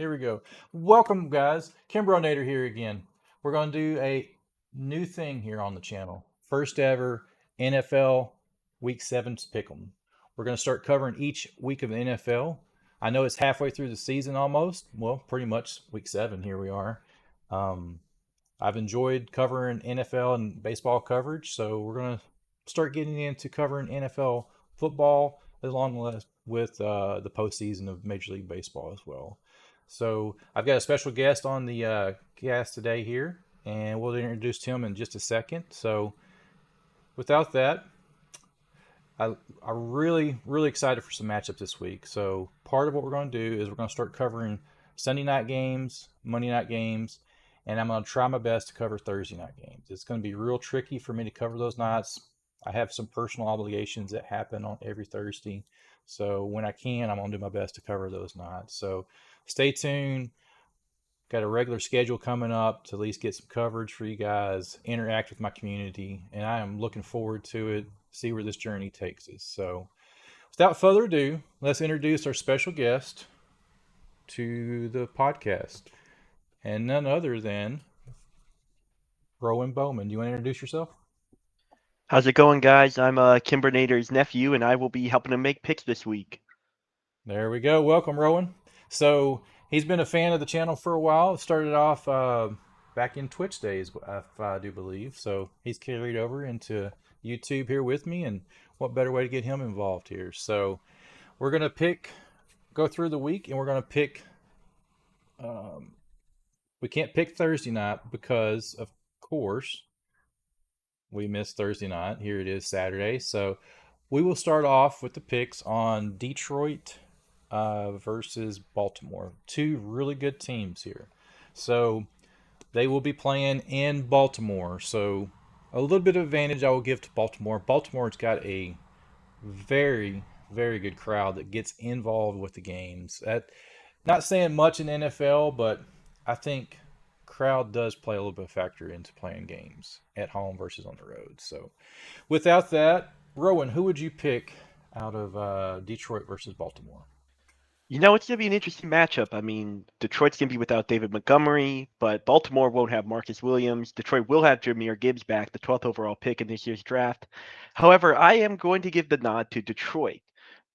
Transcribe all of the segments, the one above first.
Here we go. Welcome, guys. KimbroNator here again. We're going to do a new thing here on the channel. First ever NFL Week 7's Pick'em. We're going to start covering each week of the NFL. I know it's halfway through the season almost. Well, pretty much Week 7. Here we are. Um, I've enjoyed covering NFL and baseball coverage, so we're going to start getting into covering NFL football along with the postseason of Major League Baseball as well. So I've got a special guest on the cast today here, and we'll introduce him in just a second. So without that, I'm really excited for some matchups this week. So part of what we're going to do is we're going to start covering Sunday night games, Monday night games, and I'm going to try my best to cover Thursday night games. It's going to be real tricky for me to cover those nights. I have some personal obligations that happen on every Thursday. So when I can, I'm going to do my best to cover those nights. So stay tuned. Got a regular schedule coming up to at least get some coverage for you guys, interact with my community, and I am looking forward to it, see where this journey takes us. So without further ado, let's introduce our special guest to the podcast, and none other than Rowan Bowman. Do you want to introduce yourself? How's it going, guys? I'm KimbroNator's nephew, and I will be helping him make picks this week. There we go. Welcome, Rowan. So he's been a fan of the channel for a while. Started off back in Twitch days, if I do believe. So he's carried over into YouTube here with me, and what better way to get him involved here? So we're gonna go through the week, and we're gonna pick. Um, we can't pick Thursday night because, of course, we missed Thursday night. Here it is Saturday. So we will start off with the picks on Detroit versus Baltimore. Two really good teams here. So they will be playing in Baltimore. So a little bit of advantage I will give to Baltimore. Baltimore's got a very good crowd that gets involved with the games. Not saying much in NFL, but I think crowd does play a little bit of factor into playing games at home versus on the road. So without that, Rowan, who would you pick out of Detroit versus Baltimore? It's going to be an interesting matchup. I mean, Detroit's going to be without David Montgomery, but Baltimore won't have Marcus Williams. Detroit will have Jahmyr Gibbs back, the 12th overall pick in this year's draft. However, I am going to give the nod to Detroit.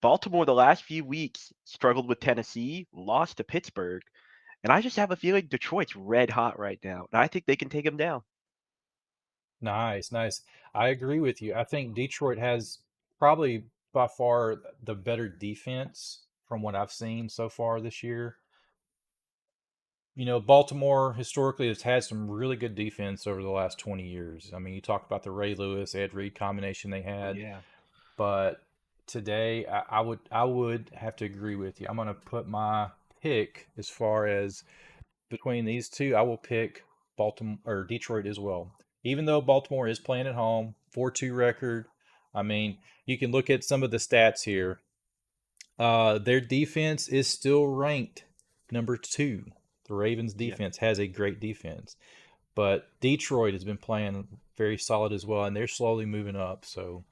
Baltimore, the last few weeks, struggled with Tennessee, lost to Pittsburgh, and I just have a feeling Detroit's red hot right now, and I think they can take them down. Nice. I agree with you. I think Detroit has probably by far the better defense from what I've seen so far this year. Baltimore historically has had some really good defense over the last 20 years. I mean, you talk about the Ray Lewis, Ed Reed combination they Oh, had, yeah. but today I would have to agree with you. I'm going to put my pick as far as between these two. I will pick Baltimore or Detroit as well. Even though Baltimore is playing at home, 4-2 record. I mean, you can look at some of the stats here. Their defense is still ranked number 2. The Ravens Yeah. defense has a great defense, but Detroit has been playing very solid as well, and they're slowly moving up. So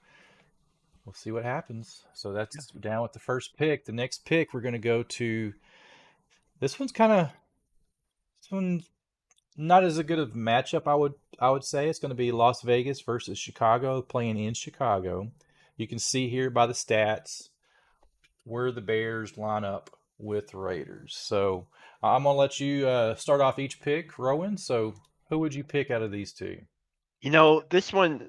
we'll see what happens. So that's down with the first pick. The next pick, we're going to go to this one's kind of this one's not as a good of matchup. I would say it's going to be Las Vegas versus Chicago, playing in Chicago. You can see here by the stats where the Bears line up with the Raiders. So I'm gonna let you start off each pick, Rowan. So who would you pick out of these two? You know, this one's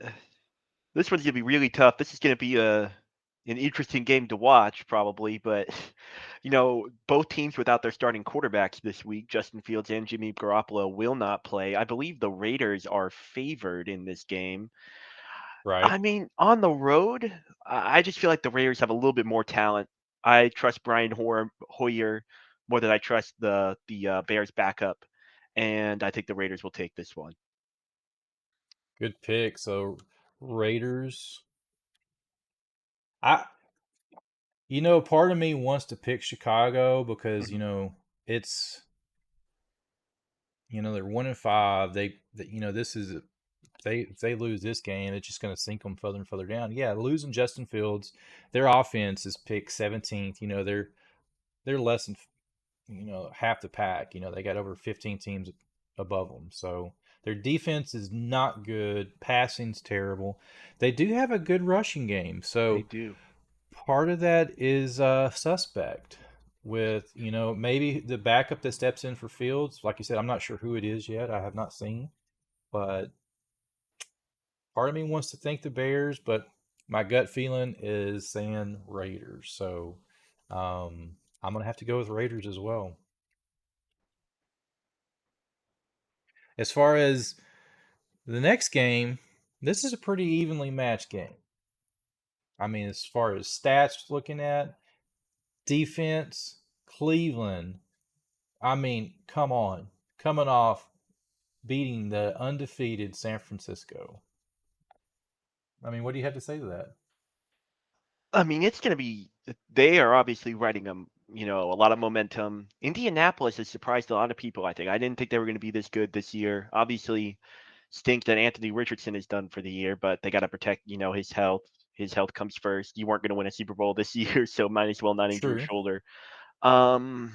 gonna be really tough. This is gonna be an interesting game to watch, probably. But both teams without their starting quarterbacks this week, Justin Fields and Jimmy Garoppolo, will not play. I believe the Raiders are favored in this game. Right. I mean, on the road, I just feel like the Raiders have a little bit more talent. I trust Brian Hoyer more than I trust the Bears backup, and I think the Raiders will take this one. Good pick. So Raiders. I part of me wants to pick Chicago because Mhm. it's they're 1-5. This is if they lose this game, it's just going to sink them further and further down. Yeah, losing Justin Fields, their offense is picked 17th. They're less than half the pack. They got over 15 teams above them. So their defense is not good. Passing's terrible. They do have a good rushing game. They So do. part of that is suspect with, maybe the backup that steps in for Fields. Like you said, I'm not sure who it is yet. I have not seen. But part of me wants to think the Bears, but my gut feeling is saying Raiders. So I'm going to have to go with Raiders as well. As far as the next game, this is a pretty evenly matched game. I mean, as far as stats looking at, defense, Cleveland. I mean, come on. Coming off beating the undefeated San Francisco. I mean, what do you have to say to that? I mean, it's going to be. They are obviously riding a lot of momentum. Indianapolis has surprised a lot of people. I think I didn't think they were going to be this good this year. Obviously, stinks that Anthony Richardson is done for the year, but they got to protect his health. His health comes first. You weren't going to win a Super Bowl this year, so might as well not injure your True. shoulder. Um,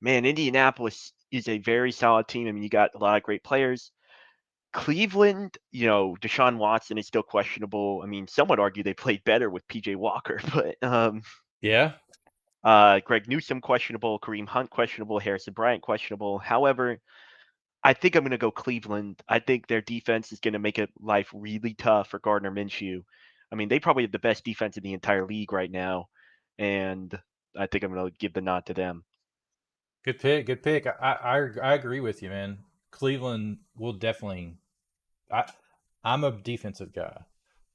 Man, Indianapolis is a very solid team. I mean, you got a lot of great players. Cleveland, Deshaun Watson is still questionable. I mean, some would argue they played better with PJ Walker, but Yeah. Greg Newsome questionable, Kareem Hunt questionable, Harrison Bryant questionable. However, I think I'm going to go Cleveland. I think their defense is going to make it life really tough for Gardner Minshew. I mean, they probably have the best defense in the entire league right now, and I think I'm going to give the nod to them. Good pick. Good pick. I agree with you, man. Cleveland will definitely. I I'm a defensive guy.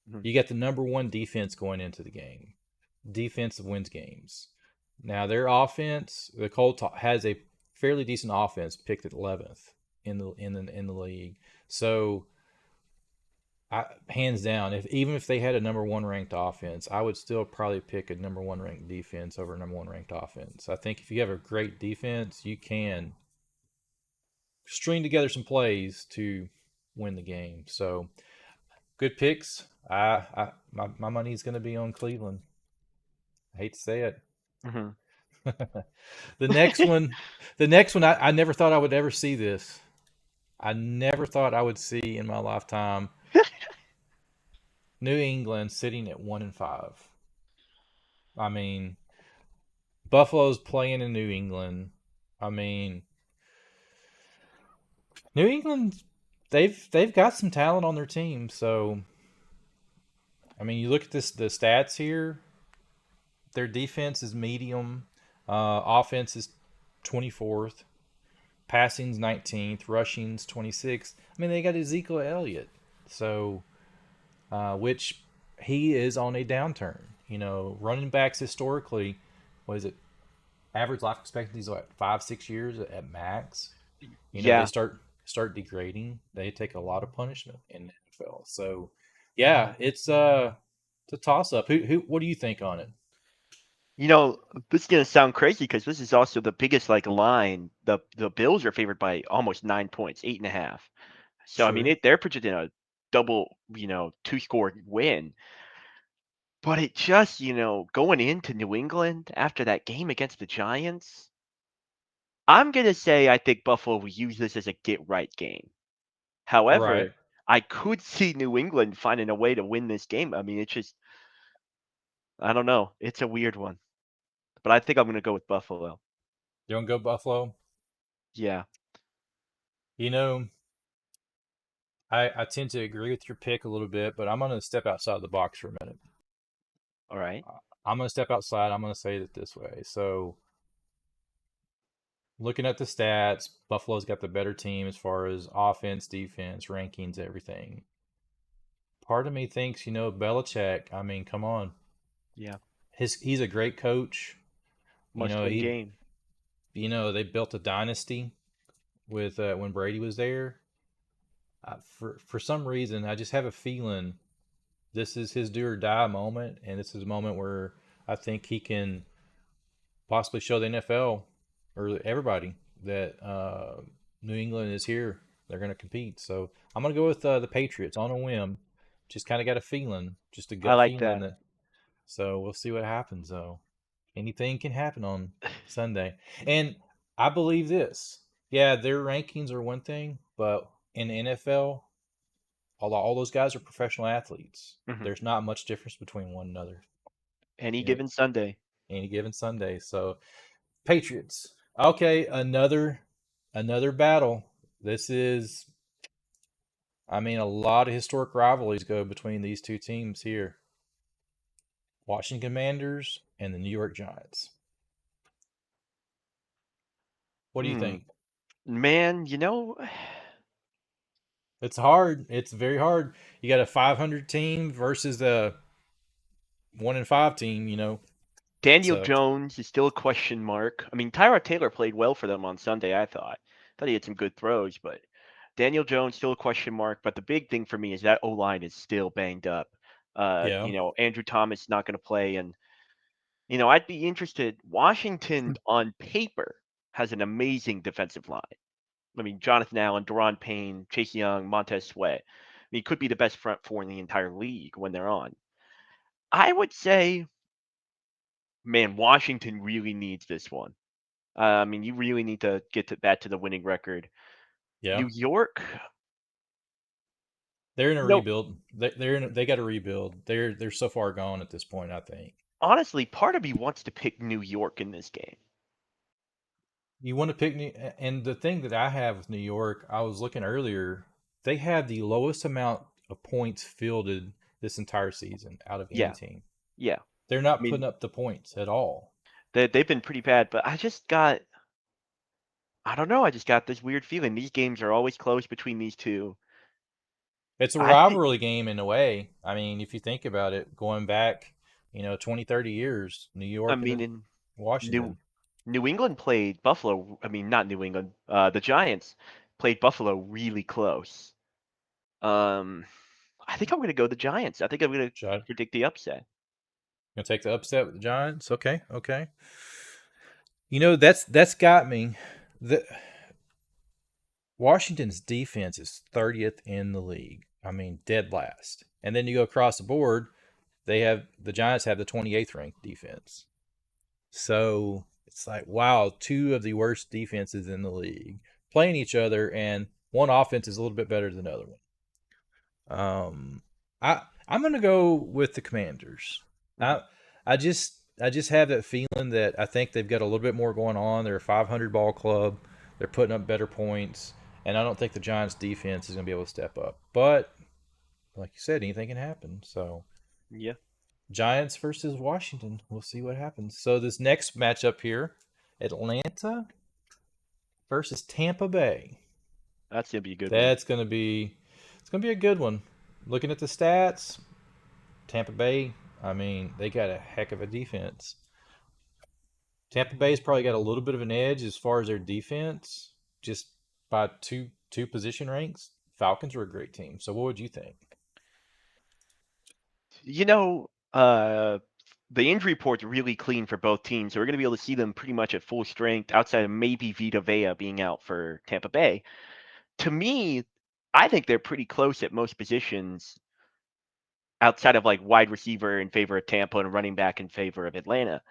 Mhm. You got the number one defense going into the game. Defense wins games. Now their offense, the Colts has a fairly decent offense, picked at 11th in the league. So hands down, if they had a number one ranked offense, I would still probably pick a number one ranked defense over a number one ranked offense. I think if you have a great defense, you can string together some plays to win the game. So good picks. My money is going to be on Cleveland. I hate to say it. Mhm. the next one, the next one, I never thought I would ever see this. I never thought I would see in my lifetime New England sitting at 1-5. I mean, Buffalo's playing in New England. I mean, New England, they've got some talent on their team. So, I mean, you look at the stats here. Their defense is medium. Offense is 24th. Passing's 19th. Rushing's 26th. I mean, they got Ezekiel Elliott. So, which he is on a downturn. Running backs historically, what is it? Average life expectancy is like 5-6 years at max. They Yeah, start degrading. They take a lot of punishment in the NFL. So, yeah, it's a toss up. Who what do you think on it? this is gonna sound crazy because this is also the biggest line. The Bills are favored by almost 9 points, 8.5. So I mean, True. they're projecting a double, two-score win. But it just, going into New England after that game against the Giants, I'm gonna say I think Buffalo will use this as a get right game. Right. However, I could see New England finding a way to win this game. I mean, it's just I don't know. It's a weird one, but I think I'm gonna go with Buffalo. You don't go Buffalo? Yeah. You know, I tend to agree with your pick a little bit, but I'm going to step outside the box for a minute. All right. I'm going to step outside. I'm going to say it this way. So, looking at the stats, Buffalo's got the better team as far as offense, defense, rankings, everything. Part of me thinks, Belichick, I mean, come on. Yeah. He's a great coach. You Must know, win he game. they built a dynasty with when Brady was there. For some reason, I just have a feeling this is his do or die moment, and this is a moment where I think he can possibly show the NFL or everybody that New England is here. They're going to compete. So I'm going to go with the Patriots on a whim. Just kind of got a feeling, just a I gut like feeling that. that. So we'll see what happens, though. Anything can happen on Sunday. And I believe this. Yeah, their rankings are one thing, but in the NFL, all those guys are professional athletes. Mhm. There's not much difference between one another. Any You know, given Sunday. any given Sunday. So Patriots. Okay, another battle. This is, I mean, a lot of historic rivalries go between these two teams here. Washington Commanders and the New York Giants. What do you Hmm. think? Man, It's hard. It's very hard. You got a 500 team versus a 1-5 team. Daniel So Jones is still a question mark. I mean, Tyrod Taylor played well for them on Sunday, I thought. Thought he had some good throws, but Daniel Jones still a question mark. But the big thing for me is that O-line is still banged up. yeah, Andrew Thomas not going to play, and I'd be interested. Washington on paper has an amazing defensive line. I mean, Jonathan Allen, Deron Payne, Chase Young, Montez Sweat. I mean, could be the best front four in the entire league when they're on. I would say, man, Washington really needs this one. I mean, you really need to get back to the winning record. yeah. New York, They're in a no, rebuild. They got to rebuild. They're so far gone at this point. I think honestly, part of me wants to pick New York in this game. you want to pick New. And the thing that I have with New York, I was looking earlier. They have the lowest amount of points fielded this entire season out of any Yeah, team. yeah. They're I not mean, putting up the points at all. they've been pretty bad, but I don't know. I just got this weird feeling. These games are always close between these two. It's a I think, rivalry game in a way. I mean, if you think about it, going back, 20, 30 years, New I York mean, and in New Washington. New England played Buffalo. I mean, not New England. The Giants played Buffalo really close. Um, I think I'm gonna go the Giants. I think I'm gonna Shot. predict the upset. Gonna take the upset with the Giants. Okay, okay. That's got me. The Washington's defense is 30th in the league. I mean, dead last. And then you go across the board, the Giants have the 28th ranked defense. So it's like, wow, two of the worst defenses in the league playing each other, and one offense is a little bit better than the other one. I'm gonna go with the Commanders. Mhm. I I just have that feeling that I think they've got a little bit more going on. They're a 500 ball club. They're putting up better points, and I don't think the Giants' defense is gonna be able to step up. But like you said, anything can happen. So Yeah, Giants versus Washington. We'll see what happens. So this next matchup here, Atlanta versus Tampa Bay. that's gonna be a good one. That's gonna be it's gonna be a good one. Looking at the stats, Tampa Bay, I mean, they got a heck of a defense. Tampa Bay's probably got a little bit of an edge as far as their defense, just by two position ranks. Falcons are a great team. So what would you think? You know, uh, the injury report's really clean for both teams, so we're gonna be able to see them pretty much at full strength, outside of maybe Vita Vea being out for Tampa Bay. To me, I think they're pretty close at most positions, outside of like wide receiver in favor of Tampa and running back in favor of Atlanta.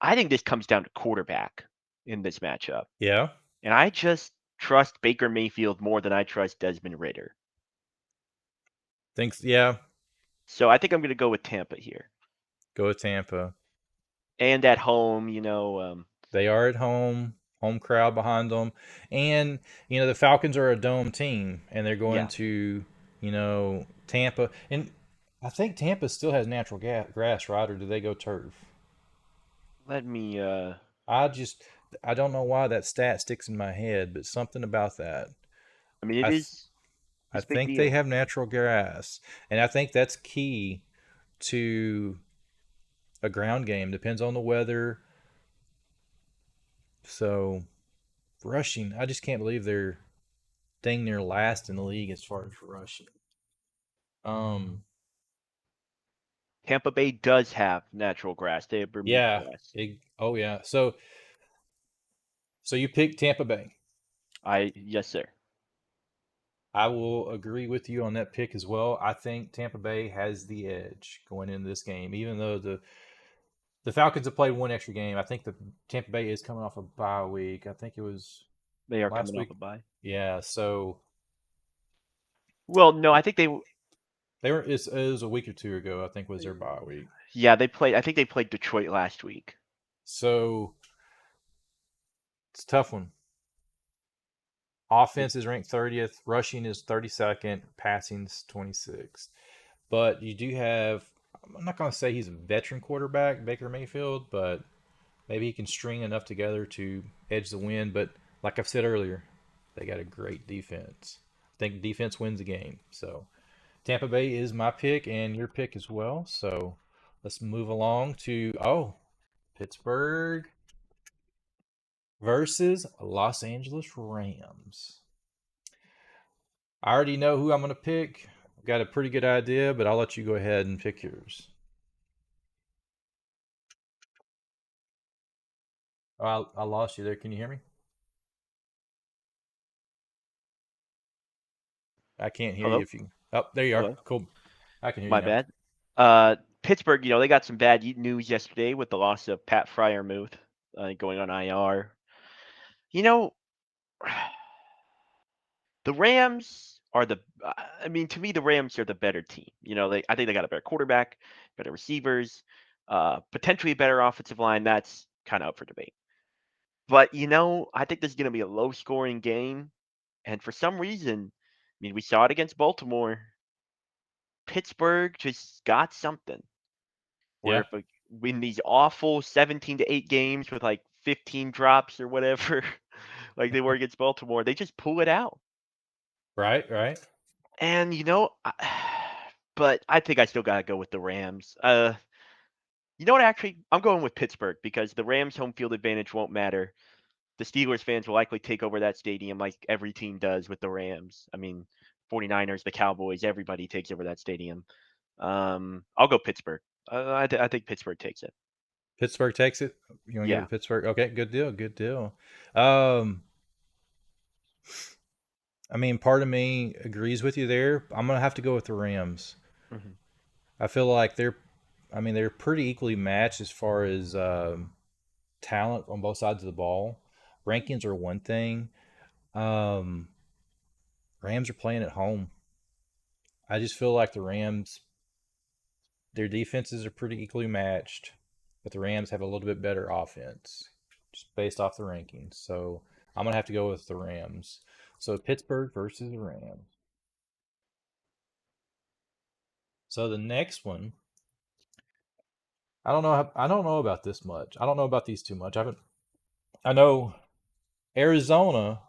I think this comes down to quarterback in this matchup. Yeah, And I just trust Baker Mayfield more than I trust Desmond Ritter. thinks yeah. So I think I'm going to go with Tampa here. Go with Tampa. And at home, They are at home crowd behind them, and the Falcons are a dome team, and they're going yeah, to Tampa, and I think Tampa still has natural grass, right? Or do they go turf? let me, I just I don't know why that stat sticks in my head, but something about that. I mean, I th- I it's a big think they deal. have natural grass, and I think that's key to a ground game. Depends on the weather. So rushing, I just can't believe they're dang near last in the league as far as rushing. Um, Tampa Bay does have natural grass. They have Bermuda yeah, grass. oh yeah. So you pick Tampa Bay. Yes, sir. I will agree with you on that pick as well. I think Tampa Bay has the edge going into this game, even though the The Falcons have played one extra game. I think the Tampa Bay is coming off a bye week. I think it was They are last coming off week. a bye. Yeah, so Well, no, I think they were. It was a week or two ago. I think was their bye week. yeah, they played. I think they played Detroit last week. So it's a tough one. Offense is ranked 30th. Rushing is 32nd. Passing is 26th. But you do have. I'm not going to say he's a veteran quarterback, Baker Mayfield, but maybe he can string enough together to edge the win. But like I've said earlier, they got a great defense. I think defense wins the game. So Tampa Bay is my pick and your pick as well. So let's move along to Pittsburgh versus Los Angeles Rams. I already know who I'm going to pick. I've got a pretty good idea, but I'll let you go ahead and pick yours. Oh, I lost you there. Can you hear me? I can't hear you Hello, if you. Oh, there you are. hello. Cool. I can hear you My now. bad. Pittsburgh, they got some bad news yesterday with the loss of Pat Fryermuth going on IR. You know, the Rams are I mean, to me, the Rams are the better team. I think they got a better quarterback, better receivers, potentially a better offensive line. That's kind of up for debate. But I think this is going to be a low-scoring game, and for some reason, I mean, we saw it against Baltimore. Pittsburgh just got something. Where Yeah. if win these awful 17-8 games with like 15 drops or whatever, like they were against Baltimore, they just pull it out. Right. Right. And but I think I still gotta go with the Rams. You know what? Actually, I'm going with Pittsburgh because the Rams' home field advantage won't matter. The Steelers fans will likely take over that stadium like every team does with the Rams. I mean, 49ers, the Cowboys, everybody takes over that stadium. I'll go Pittsburgh. I think Pittsburgh takes it. Pittsburgh takes it. You want to give Yeah. it Pittsburgh? Okay. Good deal. Good deal. Um, I mean, part of me agrees with you there. I'm gonna have to go with the Rams. Mhm. I feel like they're pretty equally matched as far as talent on both sides of the ball. Rankings are one thing. Um, Rams are playing at home. I just feel like the Rams, their defenses are pretty equally matched, but the Rams have a little bit better offense, just based off the rankings. So I'm gonna have to go with the Rams. So Pittsburgh versus the Rams. So the next one, I don't know about this much. I don't know about these too much. I know Arizona,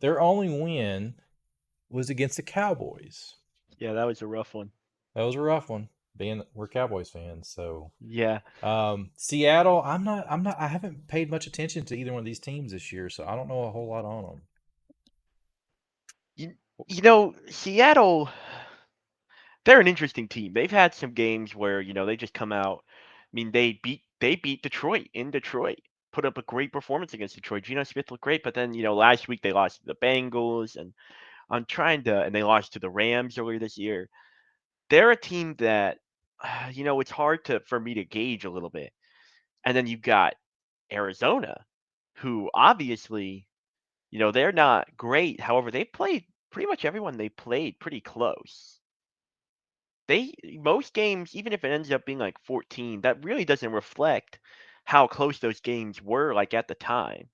their only win was against the Cowboys. Yeah, that was a rough one. That was a rough one. Being we're Cowboys fans, so Yeah. Seattle. I haven't paid much attention to either one of these teams this year, so I don't know a whole lot on them. You, Seattle, they're an interesting team. They've had some games where, they just come out. I mean, they beat Detroit in Detroit. Put up a great performance against Detroit. Geno Smith looked great, but then, last week they lost to the Bengals and and they lost to the Rams earlier this year. They're a team that it's hard for me to gauge a little bit. And then you've got Arizona, who obviously they're not great. However, they played pretty much everyone they played pretty close. Most games, even if it ends up being like 14, that really doesn't reflect how close those games were like at the time.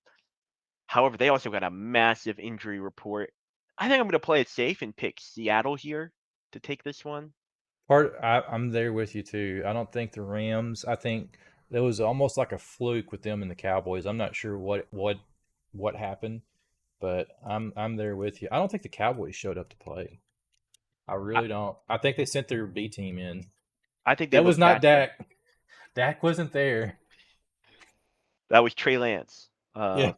However, they also got a massive injury report. I think I'm going to play it safe and pick Seattle here to take this one. I'm there with you too. I don't think the Rams. I think there was almost like a fluke with them and the Cowboys. I'm not sure what happened, but I'm there with you. I don't think the Cowboys showed up to play. I I, really don't. I think they sent their B team in. I think they That was look not patched up. Dak. Dak wasn't there. That was Trey Lance. Yeah.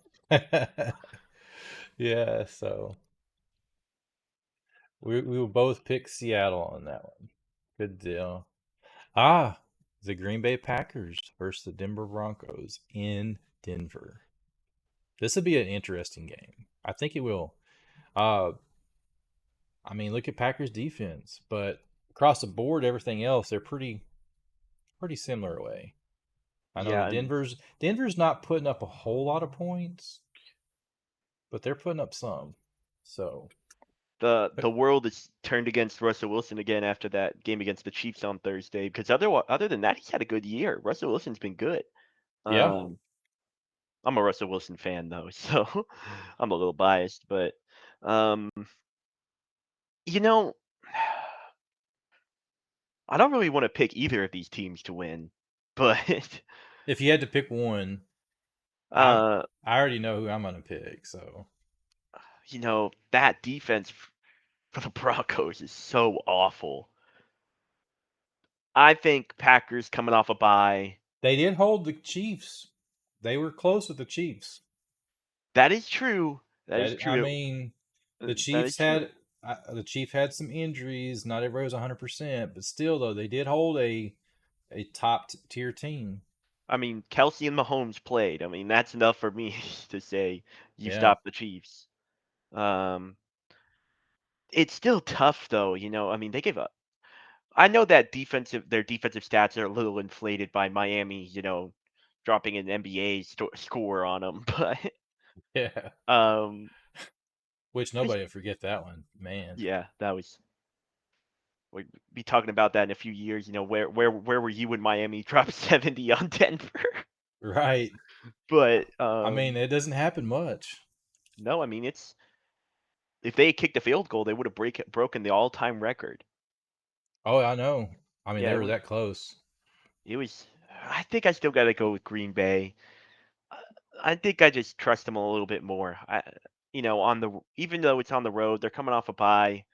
Yeah, so we will both pick Seattle on that one. Good deal. The Green Bay Packers versus the Denver Broncos in Denver. This would be an interesting game. I think it will. Uh, I mean, look at Packers defense, but across the board, everything else they're pretty similar away. I know Yeah, and Denver's not putting up a whole lot of points, but they're putting up some. So, the world is turned against Russell Wilson again after that game against the Chiefs on Thursday. Because other than that, he's had a good year. Russell Wilson's been good. yeah. Um, I'm a Russell Wilson fan though, so I'm a little biased. But um, you know, I don't really want to pick either of these teams to win, but If you had to pick one, I'm uh, I already know who I'm gonna pick. So that defense for the Broncos is so awful. I think Packers coming off a bye. they did hold the Chiefs. They were close with the Chiefs. That is true. That is That I true. mean, the That is Chiefs true. had the Chief had some injuries. Not everybody was 100%, but still though they did hold a top tier team. I mean, Kelsey and Mahomes played. I mean, that's enough for me to say you Yeah, stop the Chiefs. Um, it's still tough though. I mean, they gave up. I know that their defensive stats are a little inflated by Miami. Dropping an NBA score on them, but yeah. um, Which I, nobody will forget that one, man. yeah, that was. We'd be talking about that in a few years. Where were you when Miami dropped 70 on Denver? Right. But I mean, it doesn't happen much. no, I mean it's if they had kicked a field goal, they would have broken the all-time record. Oh, I know. I mean, Yeah, they were that close. it was. I think I still got to go with Green Bay. I I think I just trust them a little bit more. On the even though it's on the road, they're coming off a bye.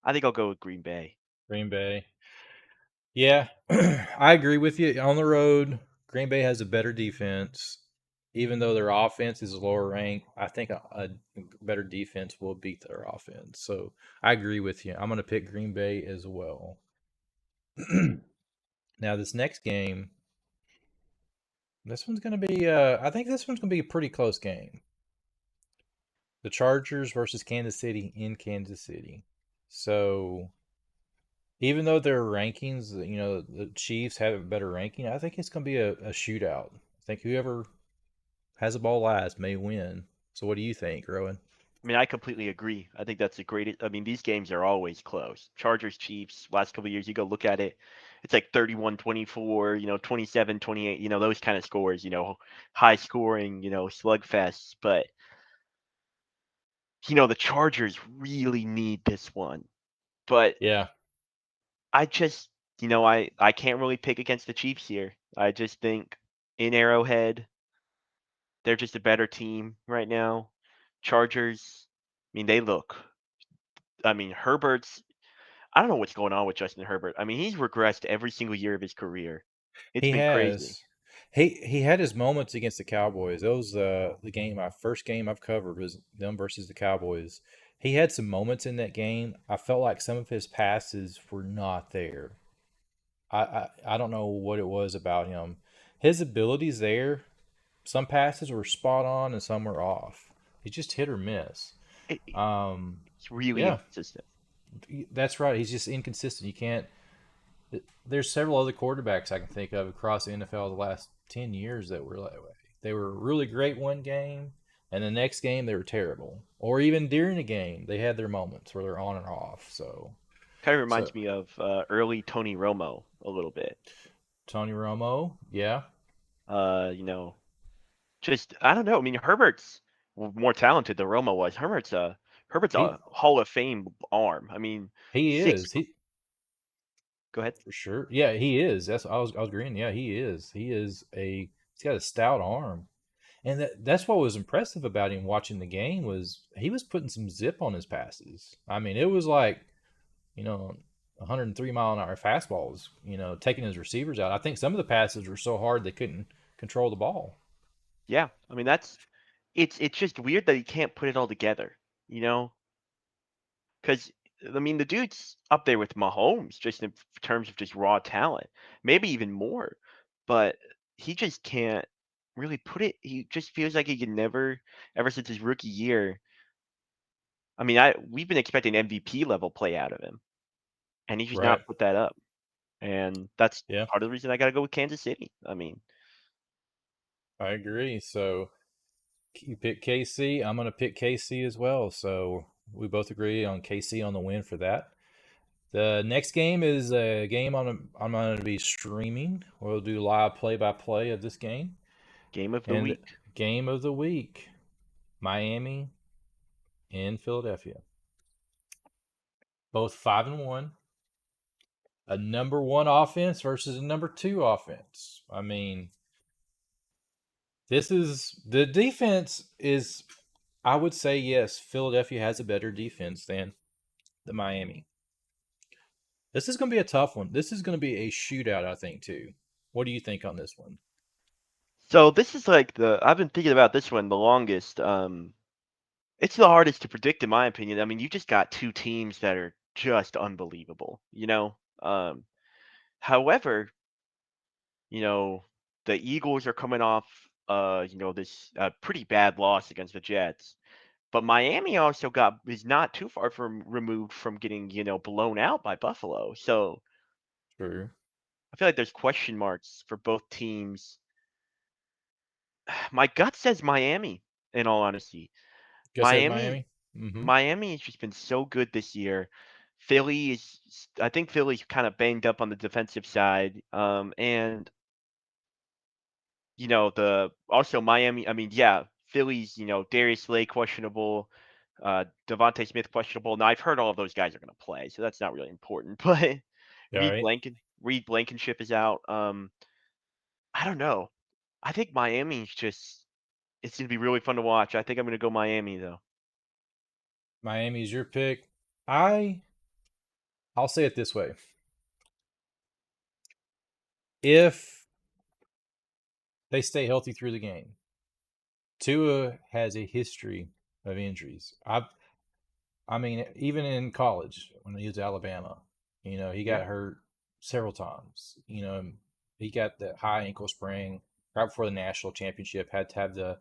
I think I'll go with Green Bay. Green Bay. Yeah, I agree with you. On the road, Green Bay has a better defense. Even though their offense is lower ranked, I think a better defense will beat their offense. So I agree with you. I'm going to pick Green Bay as well. Now, this next game, this one's going to be, I think this one's going to be a pretty close game. The Chargers versus Kansas City in Kansas City. So even though their rankings, the Chiefs have a better ranking, I think it's going to be a shootout. I think whoever has the ball last may win. So what do you think, Rowan? I mean, I completely agree. I think that's the greatest. I mean, these games are always close. Chargers, Chiefs, last couple of years, you go look at it, it's like 31-24, 27-28, those kind of scores, high scoring, slugfests. But, the Chargers really need this one. But Yeah, I just, I can't really pick against the Chiefs here. I just think in Arrowhead, they're just a better team right now. Chargers, I mean, Herbert's I don't know what's going on with Justin Herbert. I mean, he's regressed every single year of his career. It's he been crazy. has. He had his moments against the Cowboys. That was the game. My first game I've covered was them versus the Cowboys. He had some moments in that game. I felt like some of his passes were not there. I don't know what it was about him. His abilities there. Some passes were spot on and some were off. He just hit or miss. It- Um, It's really yeah, inconsistent. that's right. He's just inconsistent. You can't. There's several other quarterbacks I can think of across the NFL the last 10 years that were that way. They were really great one game, and the next game they were terrible. Or even during the game, they had their moments where they're on and off. Kind of So reminds me of early Tony Romo a little bit. Tony Romo, yeah, Uh, you know, just I don't know. I mean, Herbert's more talented than Romo was. Herbert's he a Hall of Fame arm. I mean, he six. is he Go ahead. for sure. Yeah, he is. I was agreeing. Yeah, he is. He's got a stout arm. And that's what was impressive about him watching the game was he was putting some zip on his passes. I mean, it was like, you know, 103-mile-an-hour fastballs, taking his receivers out. I think some of the passes were so hard they couldn't control the ball. Yeah, I mean it's just weird that he can't put it all together. You know, Because I mean, the dude's up there with Mahomes just in terms of just raw talent, maybe even more. But he just can't really put it. He just feels like he can never, ever since his rookie year. I mean, we've been expecting MVP level play out of him, and he's just Right. not put that up. And that's Yeah. part of the reason I got to go with Kansas City. I mean, I agree. So you pick KC. I'm going to pick KC as well. So we both agree on KC on the win for that. The next game is a game I'm going to be streaming. We'll do live play-by-play of this game. Game of the And week. game of the week, Miami in Philadelphia. Both 5-1. A number one offense versus a number two offense. I mean, this is the defense is, I would say, yes, Philadelphia has a better defense than the Miami. This is going to be a tough one. This is going to be a shootout, I think, too. What do you think on this one? So this is like I've been thinking about this one the longest. It's the hardest to predict in my opinion. I mean, you just got two teams that are just unbelievable, you know? However, you know, the Eagles are coming off this pretty bad loss against the Jets. But Miami also got is not too far from removed from getting, blown out by Buffalo. So True. I feel like there's question marks for both teams. My gut says Miami, in all honesty. Guess says Miami Miami. Mm-hmm. Miami has just been so good this year. I think Philly's kind of banged up on the defensive side. And the also Miami, I mean, yeah, Philly's, Darius Slay questionable, Devontae Smith questionable. Now I've heard all of those guys are going to play, so that's not really important. But All right. Reed Blankenship is out. I don't know. I think Miami's just it's going to be really fun to watch. I think I'm going to go Miami though. Miami's your pick. I I'll say it this way. If they stay healthy through the game, Tua has a history of injuries. I mean, even in college when he was at Alabama, he Yeah. got hurt several times. He got that high ankle sprain right before the national championship. Had to have the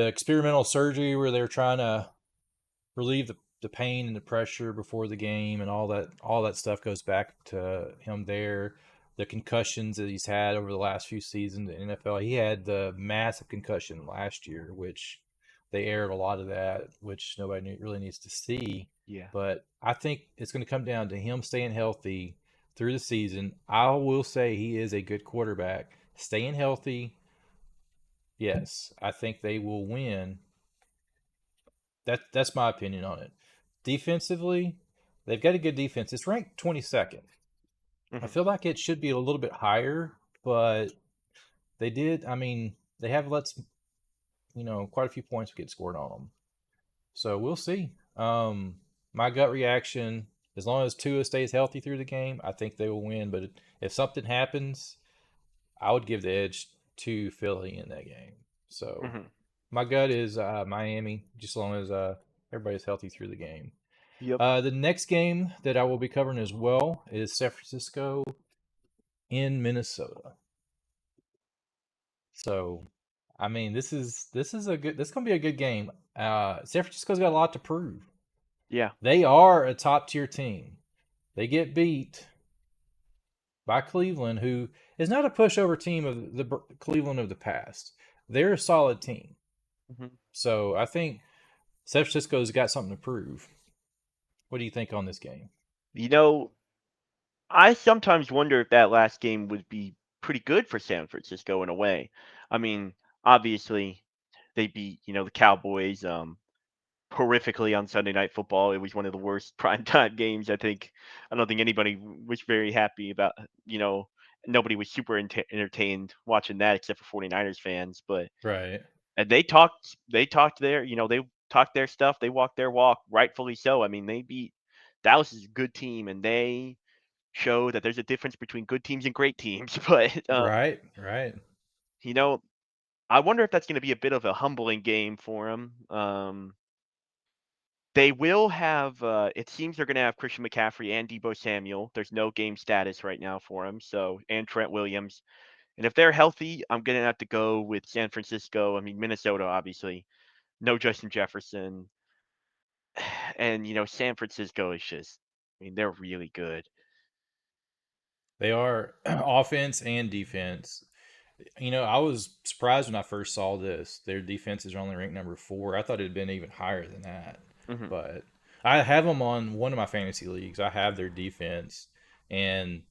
experimental surgery where they were trying to relieve the pain and the pressure before the game, and all that stuff goes back to him there. The concussions that he's had over the last few seasons in the NFL. He had the massive concussion last year, which they aired a lot of that, which nobody really needs to see. Yeah. But I think it's going to come down to him staying healthy through the season. I will say he is a good quarterback. Staying healthy, yes, I think they will win. That's my opinion on it. Defensively, they've got a good defense. It's ranked 22nd. I Hmm. feel like it should be a little bit higher, but they did. I mean, they have let quite a few points get scored on them. So we'll see. My gut reaction, as long as Tua stays healthy through the game, I think they will win. But if something happens, I would give the edge to Philly in that game. So Hmm. my gut is Miami, just as long as everybody's healthy through the game. Yep. The next game that I will be covering as well is San Francisco in Minnesota. So, I mean, this is gonna be a good game. San Francisco's got a lot to prove. Yeah. They are a top tier team. They get beat by Cleveland, who is not a pushover team of the Cleveland of the past. They're a solid team. Hmm. So I think San Francisco's got something to prove. What do you think on this game? You know, I sometimes wonder if that last game would be pretty good for San Francisco in a way. I mean, obviously they beat, the Cowboys horrifically on Sunday Night Football. It was one of the worst primetime games. I don't think anybody was very happy about, nobody was super entertained watching that except for 49ers fans, but Right. and they talked they talked their stuff, they walked their walk, rightfully so. I mean, they beat Dallas is a good team and they show that there's a difference between good teams and great teams. But Right. Right. you know, I wonder if that's going to be a bit of a humbling game for them. They will have. It seems they're going to have Christian McCaffrey and Debo Samuel. There's no game status right now for them. So and Trent Williams. And if they're healthy, I'm going to have to go with San Francisco. I mean Minnesota, obviously. No Justin Jefferson. And San Francisco is just. I mean they're really good. They are offense and defense. I was surprised when I first saw this. Their defenses are only ranked number 4. I thought it had been even higher than that. Hmm. But I have them on one of my fantasy leagues. I have their defense, and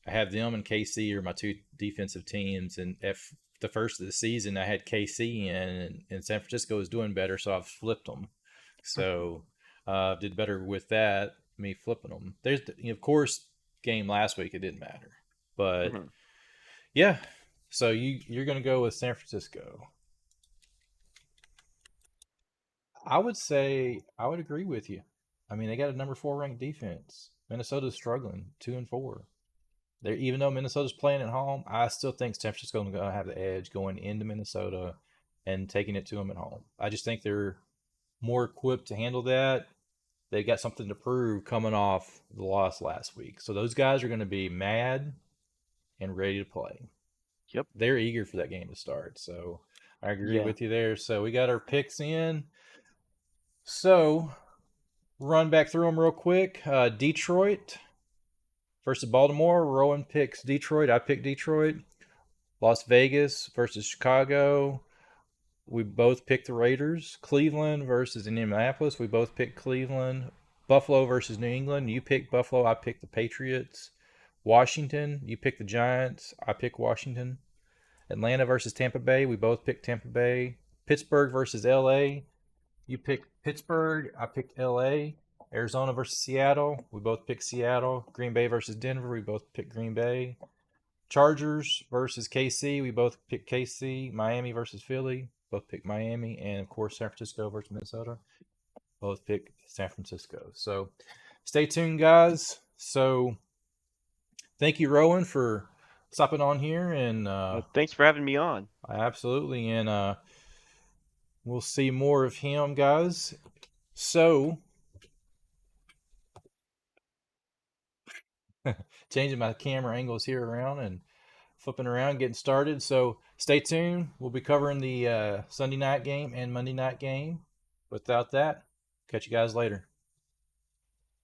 I have them and KC are my two defensive teams. And if the first of the season, I had KC in, and San Francisco is doing better, so I've flipped them. So did better with that. Me flipping them. There's, of course, game last week it didn't matter, but Hmm. yeah. So you're gonna go with San Francisco. I would say I would agree with you. I mean, they got a number 4 ranked defense. Minnesota's struggling, 2-4. They're, even though Minnesota's playing at home, I still think San Francisco's going to have the edge going into Minnesota and taking it to them at home. I just think they're more equipped to handle that. They got something to prove coming off the loss last week. So those guys are going to be mad and ready to play. Yep. They're eager for that game to start. So I agree Yeah. with you there. So we got our picks in. So run back through them real quick. Detroit versus Baltimore. Rowan picks Detroit. I picked Detroit. Las Vegas versus Chicago. We both picked the Raiders. Cleveland versus Indianapolis. We both picked Cleveland. Buffalo versus New England. You picked Buffalo. I picked the Patriots. Washington. You picked the Giants. I picked Washington. Atlanta versus Tampa Bay. We both picked Tampa Bay. Pittsburgh versus LA. You picked Pittsburgh. I picked LA. Arizona versus Seattle. We both picked Seattle. Green Bay versus Denver. We both picked Green Bay. Chargers versus KC. We both picked KC. Miami versus Philly. Both picked Miami. And of course, San Francisco versus Minnesota. Both picked San Francisco. So stay tuned, guys. So thank you, Rowan, for stopping on here. And Thanks for having me on. absolutely. And we'll see more of him, guys. So changing my camera angles here around and flipping around, getting started. So stay tuned. We'll be covering the Sunday night game and Monday night game. Without that, catch you guys later.